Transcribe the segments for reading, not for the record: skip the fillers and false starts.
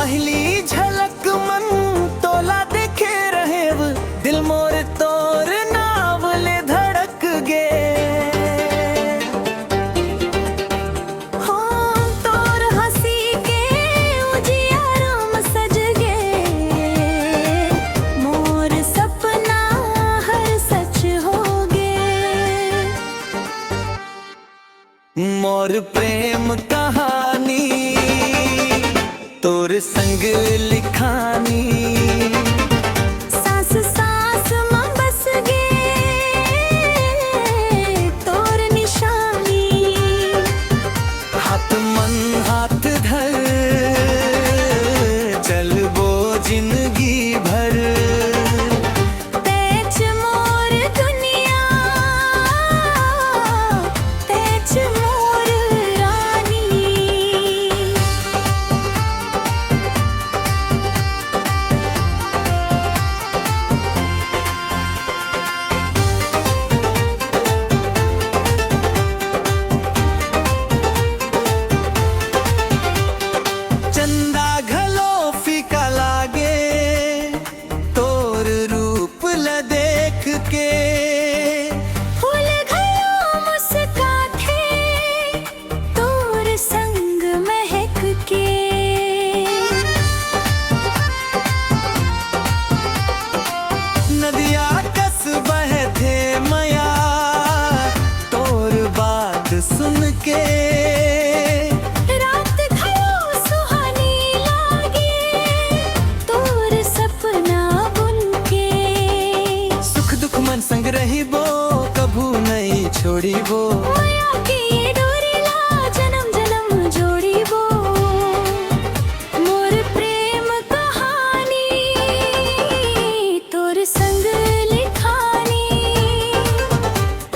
पहली झलक मन तोला देखे रहे दिल मोर तोर नावले धड़क गे। हाँ तोर हंसी के उजियारा सज गे, मोर सपना हर सच हो गे। मोर प्रेम कहानी तोर संग लिखानी, सांस सांस में बस गे तोर निशानी। हाथ मन हाथ धर चलबो जिंदगी भर। तेज मोर दुनिया, तेज मोर रानी। चंदा घलो फीका लागे तोर रूप ल देख के। फूल घलो मुस्काथे तोर संग महक के। नदिया कस बहते मया तोर बात सुन के। रात घलो सुहानी लागे तोर सपना बुन के। सुख दुख मन संग रहिबो कभू नहीं छोड़िबो। माया के ये डोरीला जन्म जन्म जोड़िबो। मोर प्रेम कहानी तोर संग लिखानी।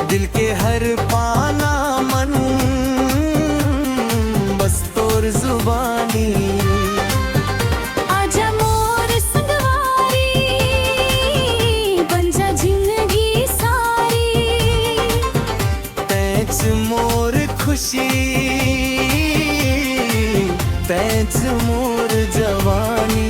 दिल के हर पाना मन बस तोर जुबानी। आजा मोर संगवारी बन जा जिंदगी सारी। पैच मोर खुशी पैच मोर जवानी।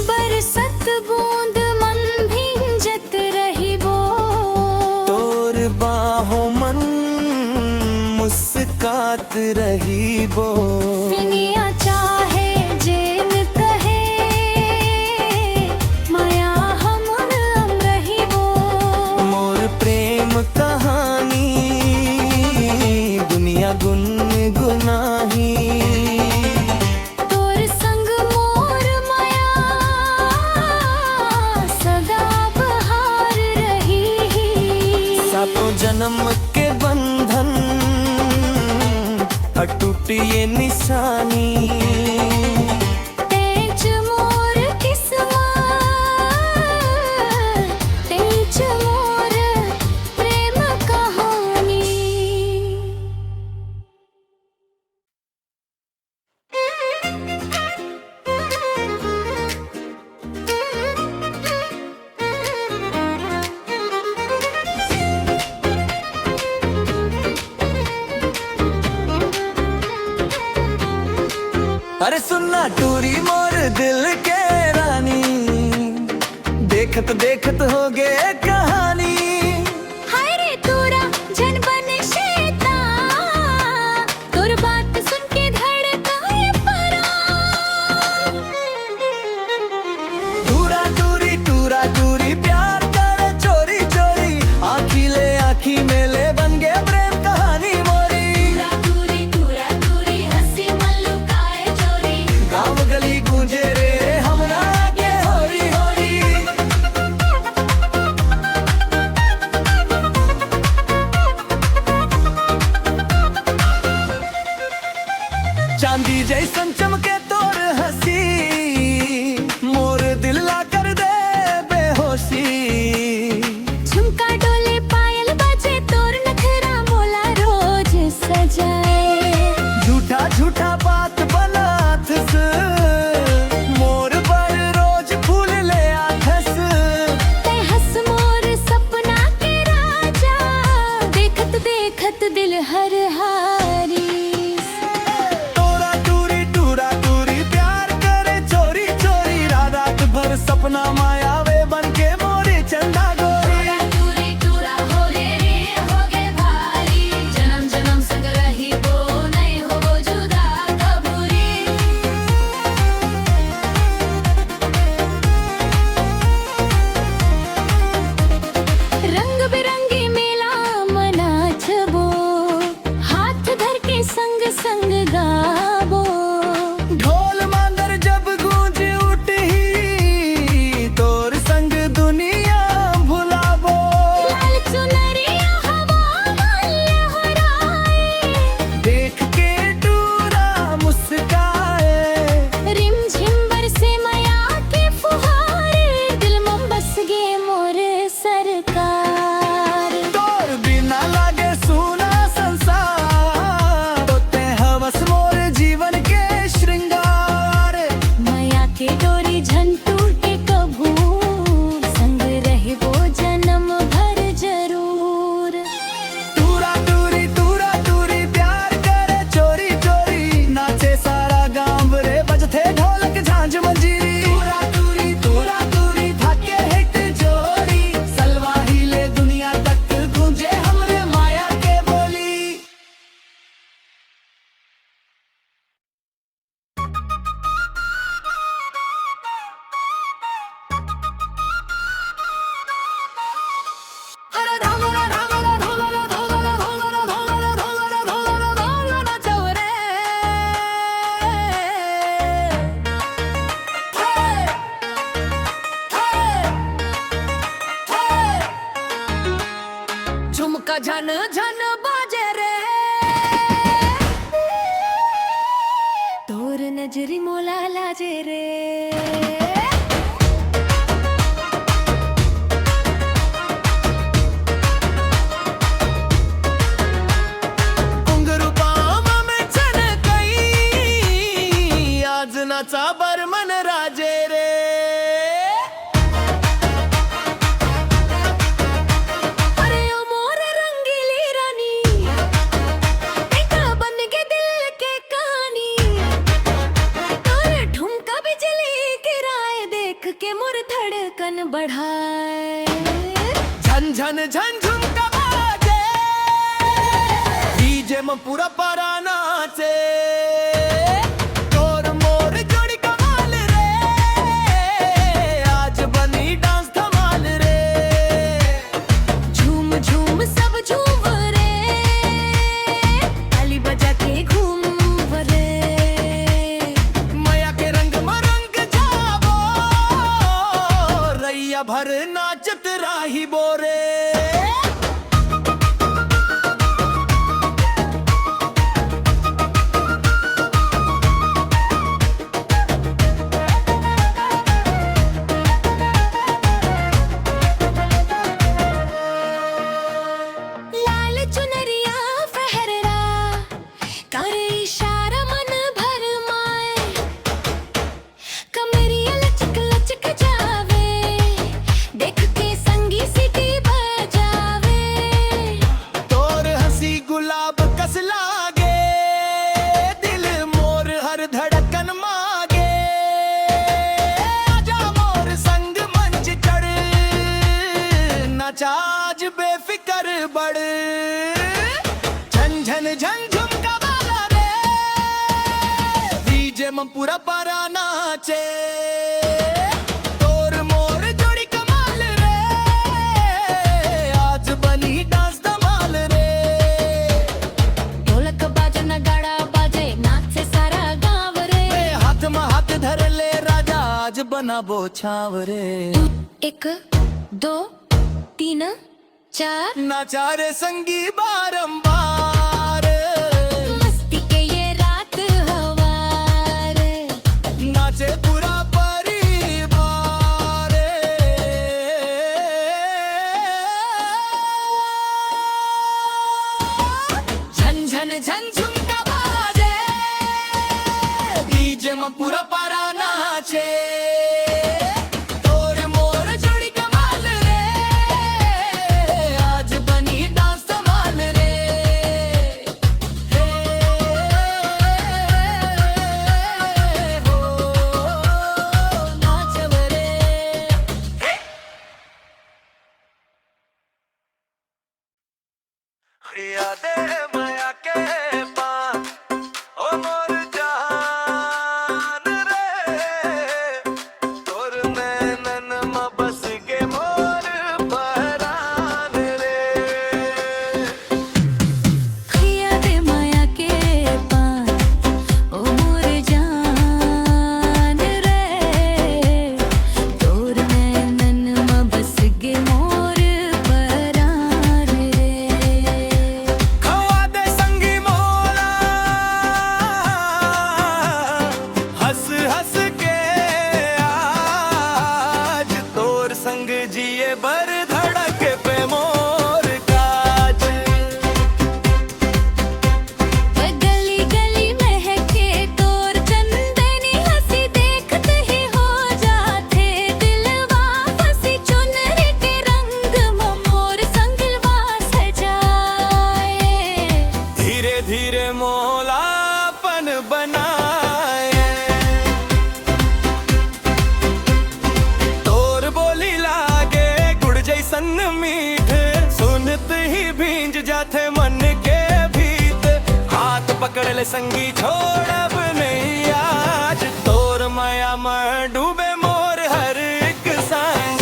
बरसत बूंद मन भींजत रहिबो। तोर बाहों मन मुस्कात रहिबो। दुनिया चाहे जेन कहे माया हमन हम रहिबो। मोर प्रेम कहानी दुनिया गुनगुनाही। तोर संग मोर माया सदा बहार रही। सातों जन्म के बंधन अटूट ये निशानी। तेज मोर किस्मत, तेज मोर प्रेम कहानी। अरे सुनना टूरी मोर दिल के रानी, देखत देखत हो गए कहानी। हाय रे तोरा जन बने शैतान, तोर बात सुन के धड़काए परान। टूरा टूरी प्यार कर चोरी चोरी, आँखी ले आँखी मेले बन गए प्रेम कहानी मोरी। टूरा टूरी हंसी मल्लुकाए चोरी, गाँव गली गूंजे रे हमरा के होरी होरी। चांदी जैसन चमके तोर हंसी, मोर दिल ला कर दे बेहोशी। झुमका डोले पायल बजे तोर नखरा मोला रोज सजाए। झूठा झूठा बात बना सपना मायावे बन के मोरी चंदा गोरी। टूरी टूरा हो रे हो गे भारी, जन्म जन्म संग रही वो नहीं हो वो जुदा कबूरी। रंग बिरंगी मेला मनाचबो, हाथ धर के संग संग गाबो। ढोल मांदर जब गूंज उठी, तोर संग दुनिया भुलाबो। लाल चुनरिया हवा में लहराए, देख के टूरा मुस्काए। रिम झिम बरसे माया के फुहारे, दिल में बस गे मोर सरकार। तोर बिना लागे सुना संसार, तोते हवस मोर जीवन के श्रृंगार। माया के डोरी झन टूटे कभू, संग रहे वो जन्म भर जरूर। टूरा टूरी प्यार करे चोरी चोरी, नाचे सारा गांव रे बजथे ढोलक झांझ मंजीरी। टूरा टूरी थाके हिट जोड़ी, सलवा हिले दुनिया तक गूंजे हमरे माया के बोली। अरे ढोलना ढोलना ढोलना ढोलना ढोलना ढोलना ढोलना ढोलना ढोलना नाचो रे। झुमका झन झन बाजे रे, तोर नजरी मोला लाजे रे। घुंघरू पाँव में छनकई, आज नाचा बरमन राजे रे। अरे ओ मोर रंगीली रानी, बेटा बन के दिल के कहानी। तोर ठुमका बिजली गिराए, देख के मोर धड़कन बढ़ाए। झन झन झन झुमका बाजे, डीजे में पूरा पारा नाचे। तोर मोर जोड़ी कमाल रे, आज बनी डांस धमाल रे। झूम झूम सब झूम रे, ताली बजा के घूम रे। माया के रंग में रंग जाबो, रैया भर नाचत राही बोरे। लाल चुनरिया फहरा, करे इशारा मन भर माए। कमरिया लचक लचक जावे, देख के संगी सीटी बजावे। तोर हंसी गुलाब कस लागे, दिल मोर हर धड़कन मागे। आजा मोर संग मंच चढ़, नाचाज बेफिकर बढ़। झन झन झन झुमका बाला रे, डीजे में पूरा पारा नाचे। तोर मोर जोड़ी कमाल रे, आज बनी डांस धमाल रे। ढोलक बाजे नगाड़ा बाजे, नाचे सारा गाँव रे। हाथ में हाथ धर ले राजा, आज बना बो छाव रे। 1 2 3 4, नाचा रे संगी बारंबार, मस्ती के ये रात हवार। नाचे पूरा परिवार। झन झन झन झुमका बाजे, डीजे में पूरा पारा नाचे। तोर मोर जोड़ी कमाल रे, आज बनी डांस धमाल रे। हे हो नाचव रे। बनाए। तोर बोली लागे गुड़ जैसन मीठ, सुनत ही भींज जाते मन के भीत। हाथ पकड़ ले संगी छोड़ब नहीं आज, तोर माया में डूबे मोर हर एक सांझ।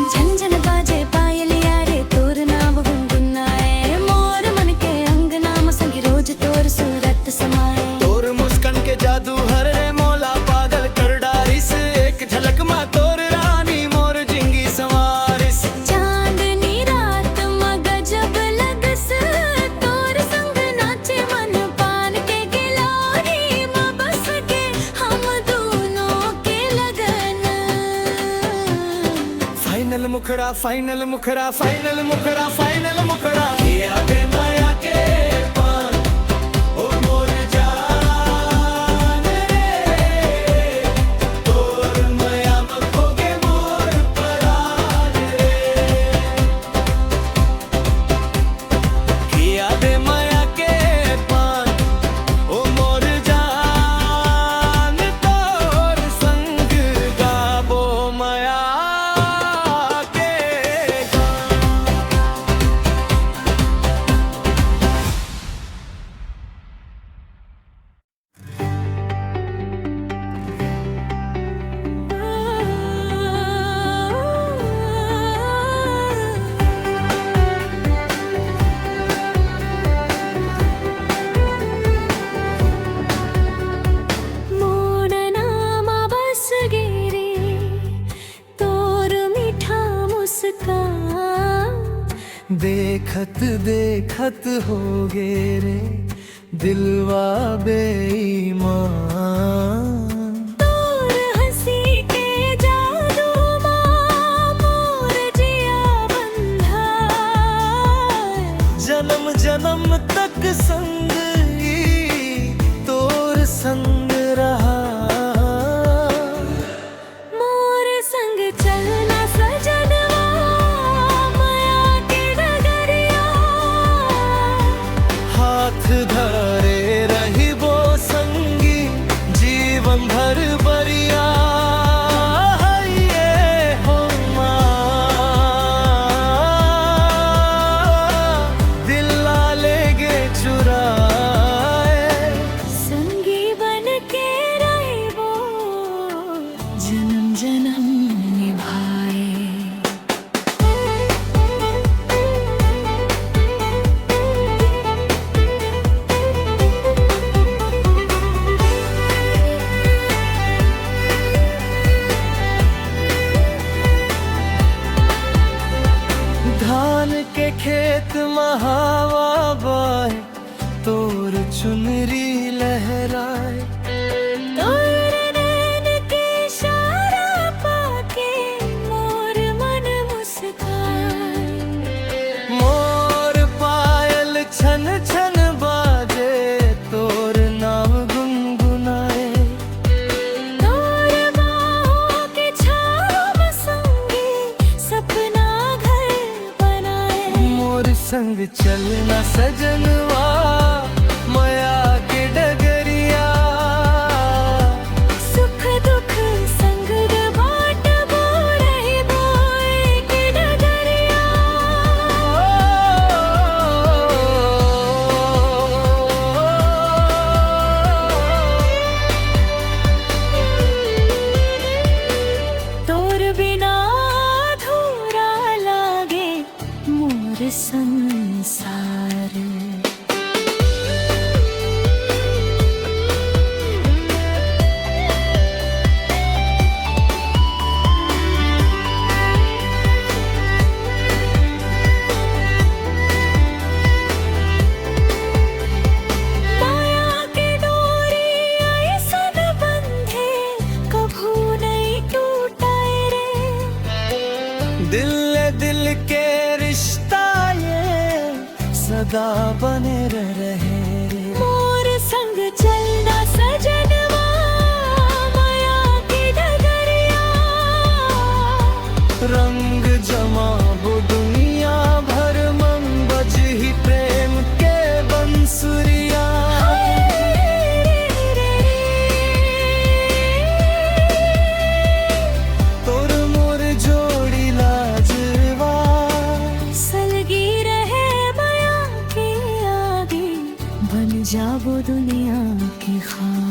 झंझन बाजे पायल यारे तोर नाम गुनगुनाए। मोर मन के अंगना में संगी रोज तोर सूरत समाए। तोर मुस्कान के जादू हर रे मोला पागल कर डारिस, एक झलक में तोर रानी मोर जिंगी संवारिस। चांदनी रात में गजब लगस, तोर संग नाचे मन पान के गिलोरी में बस के हम दोनों के लगन। फाइनल मुखड़ा फाइनल मुखड़ा फाइनल मुखड़ा फाइनल मुखड़ा, किया बे माया के पान ओ मोर जान रे। तोर माया में खोगे मोर परान रे। किया बे माया के पान ओ मोर जान, तोर संग गाबो माया के मोर नाम बस गिरे तोर मीठा मुस्कान। देखत देखत हो गे रे दिलवा बेईमान। तोर हंसी के जादू माँ मोर जिया बंधाए। जन्म जन्म तक संग ही तोर संग रहा। मोर संग चलना सजनवा माया के डगरिया। हाथ धरे रही वो संगी जीवन भर बरिया। ये हो माँ दिल ला लेगे चुराए। संगी बन के रहे वो जन्म जन्म निभाए। धान के खेत में हवा बाए, तोर चुनरी लहराए। तोर नैन के इशारा पाके मोर मन मुस्काए। मोर पायल छन छन बाजे, तोर नाम गुनगुनाए। तोर बाहों के छाँव में संगी सपना घर बनाए। मोर संग चलना सजनवा माया के डगरिया। सुख दुख संग बाट बो रही बोए के डगरिया। तोर बिना अधूरा लागे मोर संसार। दिल के रिश्ता ये सदा बने रहे रे। मोर संग चलना सजनवा माया की डगरिया, रंग जमाबो दुनिया भर मंग बजही प्रेम के बंसुरिया। तोर मोर जोड़ी लाजवा सलगी रहे माया के आगे, बन जाबो दुनिया की खास।